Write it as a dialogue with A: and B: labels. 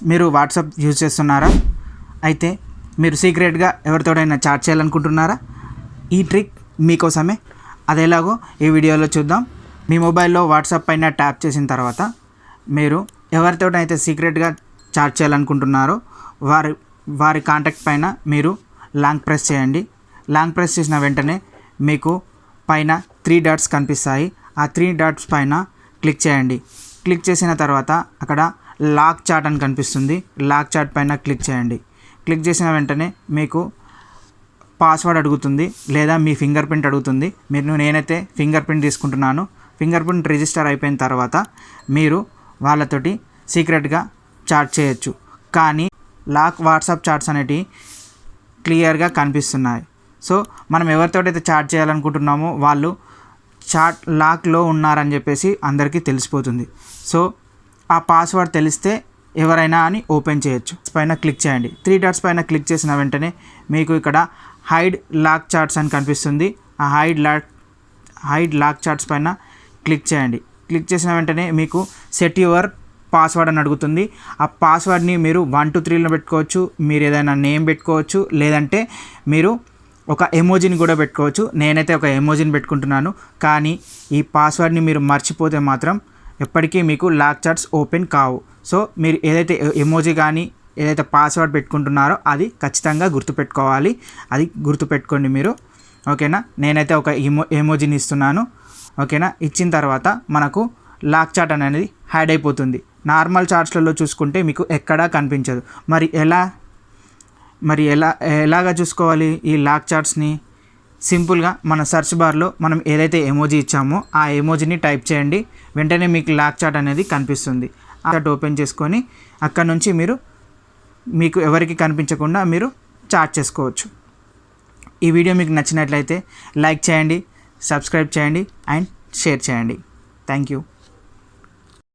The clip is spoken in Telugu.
A: మీరు వాట్సాప్ యూజ్ చేస్తున్నారా? అయితే మీరు సీక్రెట్గా ఎవరితోడైనా చాట్ చేయాలనుకుంటున్నారా? ఈ ట్రిక్ మీకోసమే. అది ఎలాగో ఈ వీడియోలో చూద్దాం. మీ మొబైల్లో వాట్సాప్ పైన ట్యాప్ చేసిన తర్వాత మీరు ఎవరితోటైతే సీక్రెట్గా చాట్ చేయాలనుకుంటున్నారో వారి కాంటాక్ట్ పైన మీరు లాంగ్ ప్రెస్ చేయండి. లాంగ్ ప్రెస్ చేసిన వెంటనే మీకు పైన 3 డాట్స్ కనిపిస్తాయి. ఆ 3 డాట్స్ పైన క్లిక్ చేయండి. క్లిక్ చేసిన తర్వాత అక్కడ లాక్ చాట్ అని కనిపిస్తుంది. లాక్ చాట్ పైన క్లిక్ చేయండి. క్లిక్ చేసిన వెంటనే మీకు పాస్వర్డ్ అడుగుతుంది లేదా మీ ఫింగర్ ప్రింట్ అడుగుతుంది. నేనైతే ఫింగర్ ప్రింట్ తీసుకుంటున్నాను. ఫింగర్ ప్రింట్ రిజిస్టర్ అయిపోయిన తర్వాత మీరు వాళ్ళతోటి సీక్రెట్గా చాట్ చేయొచ్చు. కానీ లాక్ వాట్సాప్ చాట్స్ అనేటివి క్లియర్గా కనిపిస్తున్నాయి. సో మనం ఎవరితోటైతే చాట్ చేయాలనుకుంటున్నామో వాళ్ళు చాట్ లాక్లో ఉన్నారని చెప్పేసి అందరికీ తెలిసిపోతుంది. సో ఆ పాస్వర్డ్ తెలిస్తే ఎవరైనా అని ఓపెన్ చేయొచ్చు. పైన క్లిక్ చేయండి. 3 డాట్స్ పైన క్లిక్ చేసిన వెంటనే మీకు ఇక్కడ హైడ్ లాక్ చాట్స్ అని కనిపిస్తుంది. ఆ హైడ్ లాక్ చాట్స్ పైన క్లిక్ చేయండి. క్లిక్ చేసిన వెంటనే మీకు సెట్ యువర్ పాస్వర్డ్ అని అడుగుతుంది. ఆ పాస్వర్డ్ని మీరు 1 to 3లో పెట్టుకోవచ్చు. మీరు ఏదైనా నేమ్ పెట్టుకోవచ్చు, లేదంటే మీరు ఒక ఎమోజిని కూడా పెట్టుకోవచ్చు. నేనైతే ఒక ఎమోజిని పెట్టుకుంటున్నాను. కానీ ఈ పాస్వర్డ్ని మీరు మర్చిపోతే మాత్రం ఎప్పటికీ మీకు లాక్ చాట్స్ ఓపెన్ కావు. సో మీరు ఏదైతే ఎమోజీ కానీ ఏదైతే పాస్వర్డ్ పెట్టుకుంటున్నారో అది ఖచ్చితంగా గుర్తుపెట్టుకోవాలి. అది గుర్తుపెట్టుకోండి మీరు. ఓకేనా? నేనైతే ఒక ఎమోజిని ఇస్తున్నాను. ఓకేనా? ఇచ్చిన తర్వాత మనకు లాక్ చాట్ అనేది హైడ్ అయిపోతుంది. నార్మల్ చాట్స్లలో చూసుకుంటే మీకు ఎక్కడా కనిపించదు. మరి ఎలాగా చూసుకోవాలి ఈ లాక్ చాట్స్ని? సింపుల్గా మన సెర్చ్ బార్లో మనం ఏదైతే ఎమోజీ ఇచ్చామో ఆ ఎమోజీని టైప్ చేయండి. వెంటనే మీకు లాక్ చాట్ అనేది కనిపిస్తుంది. ఆ చాట్ ఓపెన్ చేసుకొని అక్కడ నుంచి మీకు ఎవరికి కనిపించకుండా మీరు చాట్ చేసుకోవచ్చు. ఈ వీడియో మీకు నచ్చినట్లయితే లైక్ చేయండి, సబ్స్క్రైబ్ చేయండి అండ్ షేర్ చేయండి. Thank you.